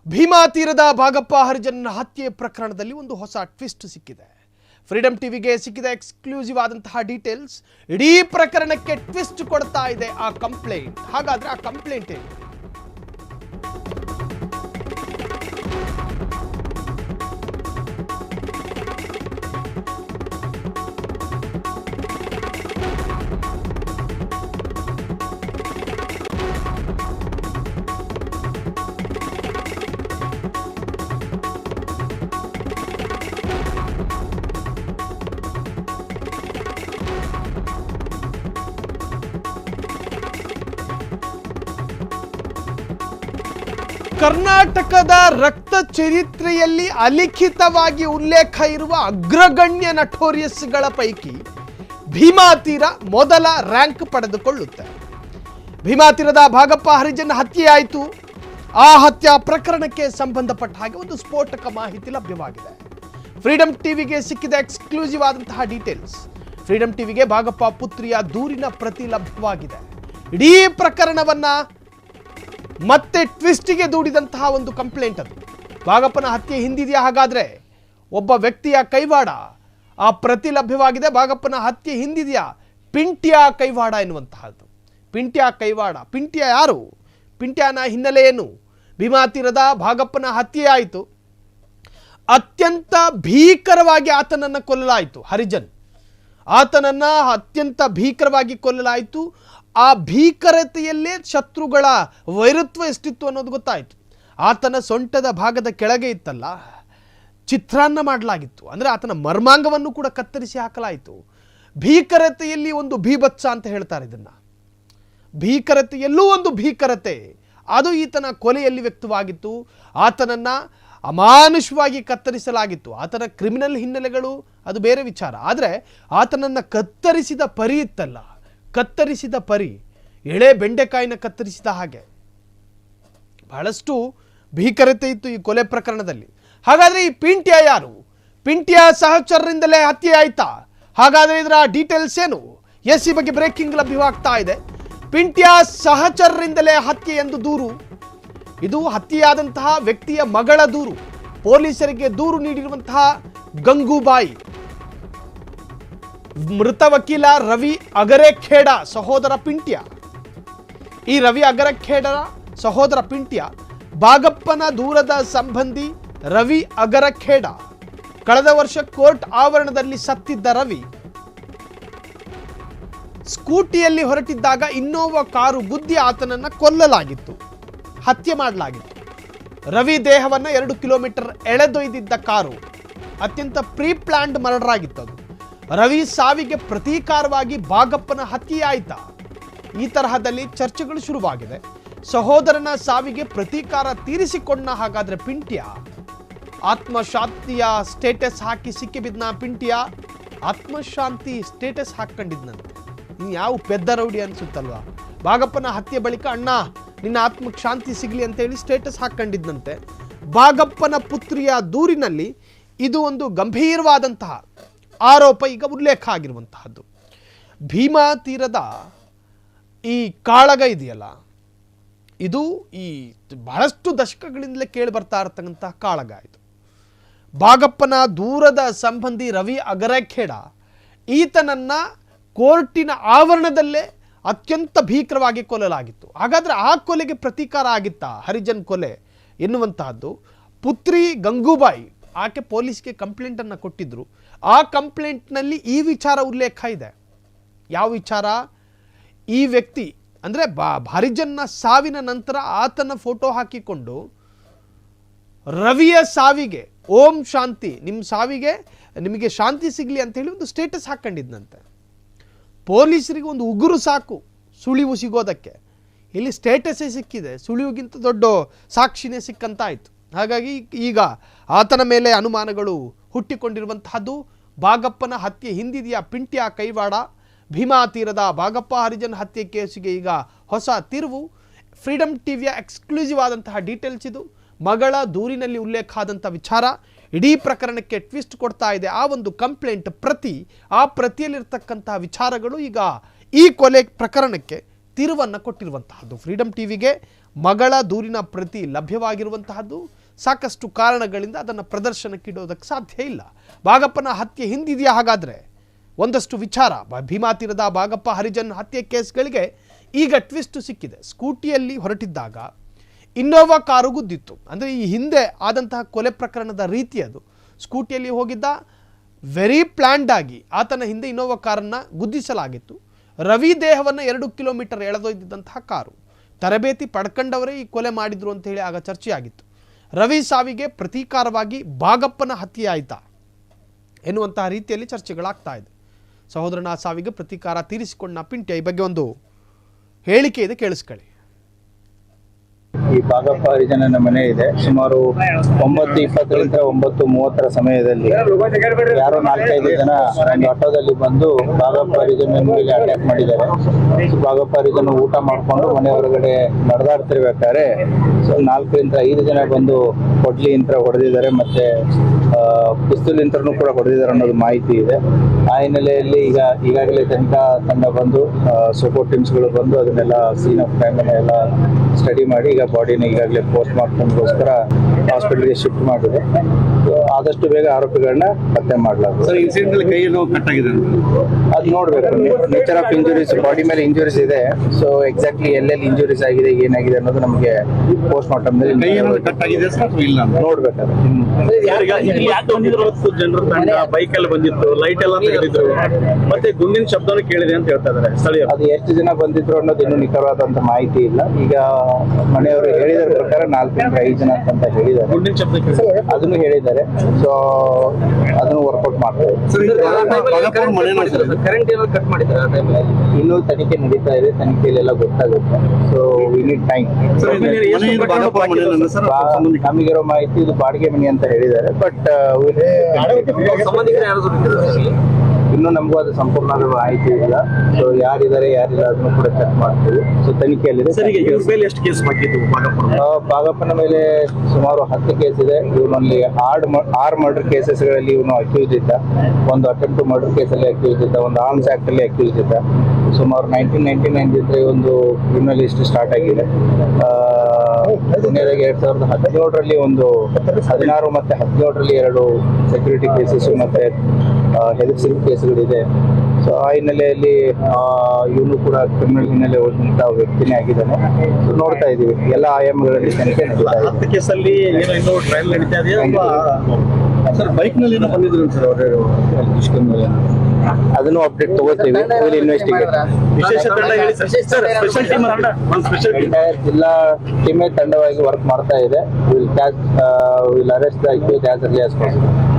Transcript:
ಭೀಮಾ ತೀರದ ಭಾಗಪ್ಪ ಹರಿಜನ್ ಹತ್ಯೆ ಪ್ರಕರಣದಲ್ಲಿ ಒಂದು ಹೊಸ ಟ್ವಿಸ್ಟ್ ಸಿಕ್ಕಿದೆ. ಫ್ರೀಡಂ ಟಿವಿಗೆ ಸಿಕ್ಕಿದ ಎಕ್ಸ್ಕ್ಲೂಸಿವ್ ಆದಂತಹ ಡೀಟೇಲ್ಸ್ ಇಡೀ ಪ್ರಕರಣಕ್ಕೆ ಟ್ವಿಸ್ಟ್ ಕೊಡ್ತಾ ಇದೆ ಆ ಕಂಪ್ಲೇಂಟ್. ಹಾಗಾದ್ರೆ ಆ ಕಂಪ್ಲೇಂಟ್ ಏನು? ಕರ್ನಾಟಕದ ರಕ್ತ ಚರಿತ್ರೆಯಲ್ಲಿ ಅಲಿಖಿತವಾಗಿ ಉಲ್ಲೇಖ ಇರುವ ಅಗ್ರಗಣ್ಯ ನಟೋರಿಯಸ್ಗಳ ಪೈಕಿ ಭೀಮಾ ತೀರ ಮೊದಲ ರ್ಯಾಂಕ್ ಪಡೆದುಕೊಳ್ಳುತ್ತೆ. ಭೀಮಾ ತೀರದ ಭಾಗಪ್ಪ ಹರಿಜನ್ ಹತ್ಯೆ ಆಯಿತು. ಆ ಹತ್ಯಾ ಪ್ರಕರಣಕ್ಕೆ ಸಂಬಂಧಪಟ್ಟ ಹಾಗೆ ಒಂದು ಸ್ಫೋಟಕ ಮಾಹಿತಿ ಲಭ್ಯವಾಗಿದೆ. ಫ್ರೀಡಂ ಟಿವಿಗೆ ಸಿಕ್ಕಿದ ಎಕ್ಸ್ಕ್ಲೂಸಿವ್ ಆದಂತಹ ಡೀಟೇಲ್ಸ್. ಫ್ರೀಡಂ ಟಿವಿಗೆ ಭಾಗಪ್ಪ ಪುತ್ರಿಯ ದೂರಿನ ಪ್ರತಿ ಲಭ್ಯವಾಗಿದೆ. ಇಡೀ ಪ್ರಕರಣವನ್ನ ಮತ್ತೆ ಟ್ವಿಸ್ಟಿಗೆ ದೂಡಿದಂತಹ ಒಂದು ಕಂಪ್ಲೇಂಟ್ ಅದು. ಭಾಗಪ್ಪನ ಹತ್ಯೆ ಹಿಂದಿದೆಯಾ? ಹಾಗಾದ್ರೆ ಒಬ್ಬ ವ್ಯಕ್ತಿಯ ಕೈವಾಡ ಆ ಪ್ರತಿ ಲಭ್ಯವಾಗಿದೆ. ಭಾಗಪ್ಪನ ಹತ್ಯೆ ಹಿಂದಿದೆಯಾ? ಪಿಂಟ್ಯ ಕೈವಾಡ ಎನ್ನುವಂತಹದ್ದು. ಪಿಂಟ್ಯ ಕೈವಾಡ. ಪಿಂಟ್ಯ ಯಾರು? ಪಿಂಟ್ಯನ ಹಿನ್ನೆಲೆ ಏನು? ಭೀಮಾ ತೀರದ ಭಾಗಪ್ಪನ ಹತ್ಯೆ ಆಯಿತು. ಅತ್ಯಂತ ಭೀಕರವಾಗಿ ಆತನನ್ನು ಕೊಲ್ಲಲಾಯಿತು. ಹರಿಜನ್ ಆತನನ್ನ ಅತ್ಯಂತ ಭೀಕರವಾಗಿ ಕೊಲ್ಲಲಾಯಿತು. ಆ ಭೀಕರತೆಯಲ್ಲೇ ಶತ್ರುಗಳ ವೈರತ್ವ ಎಷ್ಟಿತ್ತು ಅನ್ನೋದು ಗೊತ್ತಾಯಿತು. ಆತನ ಸೊಂಟದ ಭಾಗದ ಕೆಳಗೆ ಇತ್ತಲ್ಲ, ಚಿತ್ರಾನ್ನ ಮಾಡಲಾಗಿತ್ತು. ಅಂದರೆ ಆತನ ಮರ್ಮಾಂಗವನ್ನು ಕೂಡ ಕತ್ತರಿಸಿ ಹಾಕಲಾಯಿತು. ಭೀಕರತೆಯಲ್ಲಿ ಒಂದು ಭೀಭತ್ಸ ಅಂತ ಹೇಳ್ತಾರೆ ಇದನ್ನ. ಭೀಕರತೆಯಲ್ಲೂ ಒಂದು ಭೀಕರತೆ, ಅದು ಈತನ ಕೊಲೆಯಲ್ಲಿ ವ್ಯಕ್ತವಾಗಿತ್ತು. ಆತನನ್ನ ಅಮಾನುಷವಾಗಿ ಕತ್ತರಿಸಲಾಗಿತ್ತು. ಆತನ ಕ್ರಿಮಿನಲ್ ಹಿನ್ನೆಲೆಗಳು ಅದು ಬೇರೆ ವಿಚಾರ. ಆದರೆ ಆತನನ್ನು ಕತ್ತರಿಸಿದ ಪರಿ ಇತ್ತಲ್ಲ, ಕತ್ತರಿಸಿದ ಪರಿ ಎಳೆ ಬೆಂಡೆಕಾಯಿನ ಕತ್ತರಿಸಿದ ಹಾಗೆ ಬಹಳಷ್ಟು ಭೀಕರತೆ ಇತ್ತು ಈ ಕೊಲೆ ಪ್ರಕರಣದಲ್ಲಿ. ಹಾಗಾದ್ರೆ ಈ ಪಿಂಟ್ಯ ಯಾರು? ಪಿಂಟ್ಯ ಸಹಚರರಿಂದಲೇ ಹತ್ಯೆ ಆಯ್ತಾ? ಹಾಗಾದ್ರೆ ಇದರ ಡೀಟೇಲ್ಸ್ ಏನು? ಎಸ್, ಈ ಬಗ್ಗೆ ಬ್ರೇಕಿಂಗ್ ಲಭ್ಯವಾಗ್ತಾ ಇದೆ. ಪಿಂಟ್ಯ ಸಹಚರರಿಂದಲೇ ಹತ್ಯೆ ಎಂದು ದೂರು. ಇದು ಹತ್ಯೆಯಾದಂತಹ ವ್ಯಕ್ತಿಯ ಮಗಳ ದೂರು. ಪೊಲೀಸರಿಗೆ ದೂರು ನೀಡಿರುವಂತಹ ಗಂಗೂಬಾಯಿ, ಮೃತ ವಕೀಲ ರವಿ ಅಗರೆಖೇಡ ಸಹೋದರ ಪಿಂಟ್ಯ. ಈ ರವಿ ಅಗರೆಖೇಡರ ಸಹೋದರ ಪಿಂಟ್ಯ ಭಾಗಪ್ಪನ ದೂರದ ಸಂಬಂಧಿ ರವಿ ಅಗರೆಖೇಡ. ಕಳೆದ ವರ್ಷ ಕೋರ್ಟ್ ಆವರಣದಲ್ಲಿ ಸತ್ತಿದ್ದ ರವಿ ಸ್ಕೂಟಿಯಲ್ಲಿ ಹೊರಟಿದ್ದಾಗ ಇನ್ನೋವಾ ಕಾರು ಗುದ್ದಿ ಆತನನ್ನು ಕೊಲ್ಲಲಾಗಿತ್ತು, ಹತ್ಯೆ ಮಾಡಲಾಗಿತ್ತು. ರವಿ ದೇಹವನ್ನು 2 ಕಿಲೋಮೀಟರ್ ಎಳೆದೊಯ್ದಿದ್ದ ಕಾರು ಅತ್ಯಂತ ಪ್ರೀ ಪ್ಲಾನ್ಡ್ ಮರ್ಡರ್ ಆಗಿತ್ತು. ಅದು ರವಿ ಸಾವಿಗೆ ಪ್ರತೀಕಾರವಾಗಿ ಭಾಗಪ್ಪನ ಹತ್ಯೆ ಆಯ್ತಾ? ಈ ತರಹದಲ್ಲಿ ಚರ್ಚೆಗಳು ಶುರುವಾಗಿದೆ. ಸಹೋದರನ ಸಾವಿಗೆ ಪ್ರತೀಕಾರ ತೀರಿಸಿಕೊಂಡ ಹಾಗಾದ್ರೆ ಪಿಂಟ್ಯ ಆತ್ಮಶಾಂತಿಯ ಸ್ಟೇಟಸ್ ಹಾಕಿ ಸಿಕ್ಕಿಬಿದ್ನ. ಪಿಂಟ್ಯ ಆತ್ಮಶಾಂತಿ ಸ್ಟೇಟಸ್ ಹಾಕೊಂಡಿದ್ನಂತೆ. ಇನ್ನು ಯಾವ ಪೆದ್ದ ರೌಡಿ ಅನ್ಸುತ್ತಲ್ವಾ? ಭಾಗಪ್ಪನ ಹತ್ಯೆ ಬಳಿಕ ಅಣ್ಣ ನಿನ್ನ ಆತ್ಮಕ್ಕೆ ಶಾಂತಿ ಸಿಗಲಿ ಅಂತೇಳಿ ಸ್ಟೇಟಸ್ ಹಾಕೊಂಡಿದ್ದಂತೆ. ಭಾಗಪ್ಪನ ಪುತ್ರಿಯ ದೂರಿನಲ್ಲಿ ಇದು ಒಂದು ಗಂಭೀರವಾದಂತಹ ಆರೋಪ ಈಗ ಉಲ್ಲೇಖ ಆಗಿರುವಂತಹದ್ದು. ಭೀಮಾ ತೀರದ ಈ ಕಾಳಗ ಇದೆಯಲ್ಲ, ಇದು ಈ ಬಹಳಷ್ಟು ದಶಕಗಳಿಂದಲೇ ಕೇಳಿ ಬರ್ತಾ ಇರತಕ್ಕಂತಹ ಕಾಳಗ. ಇದು ಭಾಗಪ್ಪನ ದೂರದ ಸಂಬಂಧಿ ರವಿ ಅಗರೆಖೇಡ ಈತನನ್ನ ಕೋರ್ಟಿನ ಆವರಣದಲ್ಲೇ ಅತ್ಯಂತ ಭೀಕರವಾಗಿ ಕೊಲ್ಲಲಾಗಿತ್ತು. ಹಾಗಾದ್ರೆ ಆ ಕೊಲೆಗೆ ಪ್ರತೀಕಾರ ಆಗಿತ್ತಾ ಹರಿಜನ್ ಕೊಲೆ ಎನ್ನುವಂತಹದ್ದು? ಪುತ್ರಿ ಗಂಗೂಬಾಯಿ ಆಕೆ ಪೊಲೀಸ್ಗೆ ಕಂಪ್ಲೇಂಟನ್ನು ಕೊಟ್ಟಿದ್ರು. ಆ ಕಂಪ್ಲೇಂಟ್ನಲ್ಲಿ ಈ ವಿಚಾರ ಉಲ್ಲೇಖ ಇದೆ. ಯಾವ ವಿಚಾರ? ಈ ವ್ಯಕ್ತಿ ಅಂದರೆ ಹರಿಜನ್ನ ಸಾವಿನ ನಂತರ ಆತನ ಫೋಟೋ ಹಾಕಿಕೊಂಡು ರವಿಯ ಸಾವಿಗೆ ಓಂ ಶಾಂತಿ, ನಿಮ್ಮ ಸಾವಿಗೆ ನಿಮಗೆ ಶಾಂತಿ ಸಿಗಲಿ ಅಂತೇಳಿ ಒಂದು ಸ್ಟೇಟಸ್ ಹಾಕೊಂಡಿದ್ದಂತೆ. ಪೊಲೀಸರಿಗೆ ಒಂದು ಉಗುರು ಸಾಕು ಸುಳಿವು ಸಿಗೋದಕ್ಕೆ. ಇಲ್ಲಿ ಸ್ಟೇಟಸ್ಸೇ ಸಿಕ್ಕಿದೆ, ಸುಳಿವುಗಿಂತ ದೊಡ್ಡ ಸಾಕ್ಷಿನೇ ಸಿಕ್ಕಂತಾಯಿತು. ಹಾಗಾಗಿ ಈಗ ಆತನ ಮೇಲೆ ಅನುಮಾನಗಳು ಹುಟ್ಟಿಕೊಂಡಿರುವಂತಹದ್ದು. ಭಾಗಪ್ಪನ ಹತ್ಯೆ ಹಿಂದಿದೆಯಾ ಪಿಂಟ್ಯ ಕೈವಾಡ? ಭೀಮಾ ತೀರದ ಭಾಗಪ್ಪ ಹರಿಜನ್ ಹತ್ಯೆ ಕೇಸಿಗೆ ಈಗ ಹೊಸ ತಿರುವು. ಫ್ರೀಡಂ ಟಿವಿಯ ಎಕ್ಸ್ಕ್ಲೂಸಿವ್ ಆದಂತಹ ಡೀಟೇಲ್ಸ್ ಇದು. ಮಗಳ ದೂರಿನಲ್ಲಿ ಉಲ್ಲೇಖ ಆದಂಥ ವಿಚಾರ ಇಡೀ ಪ್ರಕರಣಕ್ಕೆ ಟ್ವಿಸ್ಟ್ ಕೊಡ್ತಾ ಇದೆ. ಆ ಒಂದು ಕಂಪ್ಲೇಂಟ್ ಪ್ರತಿ, ಆ ಪ್ರತಿಯಲ್ಲಿರ್ತಕ್ಕಂತಹ ವಿಚಾರಗಳು ಈಗ ಈ ಕೊಲೆ ಪ್ರಕರಣಕ್ಕೆ ತಿರುವನ್ನು ಕೊಟ್ಟಿರುವಂತಹದ್ದು. ಫ್ರೀಡಮ್ ಟಿವಿಗೆ ಮಗಳ ದೂರಿನ ಪ್ರತಿ ಲಭ್ಯವಾಗಿರುವಂತಹದ್ದು. ಸಾಕಷ್ಟು ಕಾರಣಗಳಿಂದ ಅದನ್ನು ಪ್ರದರ್ಶನಕ್ಕಿಡೋದಕ್ಕೆ ಸಾಧ್ಯ ಇಲ್ಲ. ಭಾಗಪ್ಪನ ಹತ್ಯೆ ಹಿಂದಿದೆಯಾ? ಹಾಗಾದರೆ ಒಂದಷ್ಟು ವಿಚಾರ. ಭೀಮಾ ತೀರದ ಭಾಗಪ್ಪ ಹರಿಜನ್ ಹತ್ಯೆ ಕೇಸ್ಗಳಿಗೆ ಈಗ ಟ್ವಿಸ್ಟ್ ಸಿಕ್ಕಿದೆ. ಸ್ಕೂಟಿಯಲ್ಲಿ ಹೊರಟಿದ್ದಾಗ ಇನ್ನೋವಾ ಕಾರು ಗುದ್ದಿತ್ತು. ಅಂದರೆ ಈ ಹಿಂದೆ ಆದಂತಹ ಕೊಲೆ ಪ್ರಕರಣದ ರೀತಿ ಅದು. ಸ್ಕೂಟಿಯಲ್ಲಿ ಹೋಗಿದ್ದ, ವೆರಿ ಪ್ಲ್ಯಾಂಡ್ ಆಗಿ ಆತನ ಹಿಂದೆ ಇನ್ನೋವಾ ಕಾರನ್ನು ಗುದ್ದಿಸಲಾಗಿತ್ತು. ರವಿ ದೇಹವನ್ನು 2 ಕಿಲೋಮೀಟರ್ ಎಳೆದೊಯ್ದಿದ್ದಂತಹ ಕಾರು. ತರಬೇತಿ ಪಡ್ಕೊಂಡವರೇ ಈ ಕೊಲೆ ಮಾಡಿದ್ರು ಅಂತ ಹೇಳಿ ಆಗ ಚರ್ಚೆಯಾಗಿತ್ತು. ರವಿ ಸಾವಿಗೆ ಪ್ರತೀಕಾರವಾಗಿ ಭಾಗಪ್ಪನ ಹತ್ಯೆ ಆಯಿತಾ ಎನ್ನುವಂತಹ ರೀತಿಯಲ್ಲಿ ಚರ್ಚೆಗಳಾಗ್ತಾ ಇದೆ. ಸಹೋದರನ ಸಾವಿಗೆ ಪ್ರತೀಕಾರ ತೀರಿಸಿಕೊಂಡ ಪಿಂಟ್ಯ ಈ ಬಗ್ಗೆ ಒಂದು ಹೇಳಿಕೆ ಇದೆ, ಕೇಳಿಸ್ಕೊಳ್ಳಿ. ಈ ಭಾಗಪ್ಪ ಹರಿಜನನ ಮನೆ ಇದೆ. ಸುಮಾರು 9:20ರಿಂದ 9:30 ಸಮಯದಲ್ಲಿ ಯಾರೋ 4-5 ಜನ ಒಂದು ಆಟೋದಲ್ಲಿ ಬಂದು ಭಾಗಪ್ಪ ಹರಿಜನ ಮೇಲೆ ಅಟ್ಯಾಕ್ ಮಾಡಿದ್ದಾರೆ. ಭಾಗಪ್ಪ ಹರಿಜನ ಊಟ ಮಾಡಿಕೊಂಡು ಮನೆ ಹೊರಗಡೆ ನಡೆದಾಡ್ತಿರ್ಬೇಕಾದ್ರೆ 4ರಿಂದ 5 ಜನ ಬಂದು ಕೊಡ್ಲಿ ಯಂತ್ರ ಹೊಡೆದಿದ್ದಾರೆ, ಮತ್ತೆ ಪಿಸ್ತೂಲ್ ಯಂತ್ರನೂ ಕೂಡ ಹೊಡೆದಿದ್ದಾರೆ ಅನ್ನೋದು ಮಾಹಿತಿ ಇದೆ. ಆ ಹಿನ್ನೆಲೆಯಲ್ಲಿ ಈಗಾಗಲೇ ತನಿಖಾ ತಂಡ ಬಂದು ಸಪೋರ್ಟ್ ಟೀಮ್ಸ್ಗಳು ಬಂದು ಅದನ್ನೆಲ್ಲ ಸೀನ್ ಆಫ್ ಕ್ರೈಮ್ ಎಲ್ಲ ಸ್ಟಡಿ ಮಾಡಿ ಈಗ ಬಾಡಿನ ಈಗಾಗಲೇ ಪೋಸ್ಟ್ ಮಾರ್ಟಮ್ಗೋಸ್ಕರ ಹಾಸ್ಪಿಟಲ್ಗೆ ಶಿಫ್ಟ್ ಮಾಡಿದೆ. ಆದಷ್ಟು ಬೇಗ ಆರೋಪಿಗಳನ್ನ ಪತ್ತೆ ಮಾಡಲಾಗುತ್ತೆ. ಅದು ನೋಡ್ಬೇಕು, ನೇಚರ್ ಆಫ್ ಇಂಜುರೀಸ್, ಬಾಡಿ ಮೇಲೆ ಇಂಜುರೀಸ್ ಇದೆ. ಸೊ ಎಕ್ಸಾಕ್ಟ್ಲಿ ಎಲ್ಲೆಲ್ಲಿ ಇಂಜುರೀಸ್ ಆಗಿದೆ, ಏನಾಗಿದೆ ಅನ್ನೋದು ನಮಗೆ ಪೋಸ್ಟ್ ಮಾರ್ಟಮ್ ನೋಡ್ಬೇಕಾದ್ರೆ. ಜನರು ತಂಡ ಬೈಕ್ ಅಲ್ಲಿ ಬಂದಿತ್ತು, ಲೈಟ್ ಎಲ್ಲ ತೆಗೆದಿದ್ರು, ಮತ್ತೆ ಗುಂಡಿನ ಶಬ್ದನೂ ಕೇಳಿದೆ ಅಂತ ಹೇಳ್ತಾ ಇದ್ದಾರೆ ಸ್ಥಳೀಯರು. ಅದು ಎಷ್ಟು ಜನ ಬಂದಿದ್ರು ಅನ್ನೋದು ಇನ್ನೂ ನಿಖರವಾದಂತ ಮಾಹಿತಿ ಇಲ್ಲ. ಈಗ ಮನೆಯವರು ಹೇಳಿದ ಪ್ರಕಾರ 4ರಿಂದ 5 ಜನ ಅಂತ ಹೇಳಿದ್ದಾರೆ. ಗುಂಡಿನ ಶಬ್ದ ಅದನ್ನು ಹೇಳಿದ್ದಾರೆ. ಸೊ ಅದನ್ನು ವರ್ಕೌಟ್ ಮಾಡ್ತಾರೆ. ಕರೆಂಟ್ ಏನೋ ಕಟ್ ಮಾಡಿದ್ದಾರೆ. ಇನ್ನೂ ತನಿಖೆ ನಡೀತಾ ಇದೆ, ತನಿಖೆಯಲ್ಲೆಲ್ಲ ಗೊತ್ತಾಗುತ್ತೆ. So we need time. ನಮಗಿರೋ ಮಾಹಿತಿ ಇದು ಬಾಡಿಗೆ ಮನೆ ಅಂತ ಹೇಳಿದ್ದಾರೆ. ಬಟ್ ಇನ್ನೂ ನಮಗೂ ಅದು ಸಂಪೂರ್ಣವಾದ ಮಾಹಿತಿ ಇಲ್ಲ. ಸೊ ಯಾರಿದ್ದಾರೆ ಯಾರಿಲ್ಲ ಅದನ್ನು ಕೂಡ ಚೆಕ್ ಮಾಡ್ತೀವಿ. ಸೊ ತನಿಖೆಯಲ್ಲಿದೆ. ಎಷ್ಟು ಕೇಸ್ ಬಾಕಿ ಇತ್ತು? ಭಾಗಪ್ಪನ ಮೇಲೆ ಸುಮಾರು 10 ಕೇಸ್ ಇದೆ. ಇವನಲ್ಲಿ 6 ಮರ್ಡರ್ ಕೇಸಸ್ಗಳಲ್ಲಿ ಇವನು ಅಕ್ಯೂಸ್ ಇದ್ದ. ಒಂದು ಅಟೆಂಪ್ಟ್ ಟು ಮರ್ಡರ್ ಕೇಸಲ್ಲಿ ಅಕ್ಯೂಸ್ ಇದ್ದ, ಒಂದು ಆರ್ಮ್ಸ್ ಆಕ್ಟ್ ಅಲ್ಲಿ ಅಕ್ಯೂಸ್ ಇದ್ದ. ಸುಮಾರು 1999 ಒಂದು ಕ್ರಿಮಿನಲ್ ಹಿಸ್ಟ್ರಿ ಸ್ಟಾರ್ಟ್ ಆಗಿದೆ. 2017ರಲ್ಲಿ ಒಂದು 16 ಮತ್ತೆ 17ರಲ್ಲಿ 2 ಸೆಕ್ಯೂರಿಟಿ ಕೇಸಸ್ ಮತ್ತೆ ಹೆದರ್ಸಿದ ಕೇಸ್ಗಳಿದೆ. ಸೊ ಆ ಹಿನ್ನೆಲೆಯಲ್ಲಿ ಇವನು ಕೂಡ ಕ್ರಿಮಿನಲ್ ಹಿನ್ನೆಲೆ ಹೋದಂತ ವ್ಯಕ್ತಿನೇ ಆಗಿದ್ದಾನೆ. ಸೊ ನೋಡ್ತಾ ಇದೀವಿ, ಎಲ್ಲ ಆಯಾಮಗಳಲ್ಲಿ ತನಿಖೆ ನಡೀತಾ ಇದೆ. 10 ಕೇಸಲ್ಲಿ ಏನೋ ಇನ್ನೂ ಟ್ರಯಲ್ ನಡೀತಾ ಇದೆಯಾ? ಸರ್ ಬೈಕ್ ನಲ್ಲಿ ಏನೋ ಬಂದಿದ್ರು ಸರ್ ಅವರು, ಅದನ್ನು ಅಪ್ಡೇಟ್ ತಗೋತೀವಿ. ಇನ್ವೆಸ್ಟಿಗೇಟ್ ವಿಶೇಷ ತಂಡ ಹೇಳಿ ಸರ್. ಸ್ಪೆಷಲ್ ಟೀಮ್ ತಂಡ, ಜಿಲ್ಲಾ ಟೀಮೇ ತಂಡವಾಗಿ ವರ್ಕ್ ಮಾಡ್ತಾ ಇದೆ. Will arrest the accused as early as possible.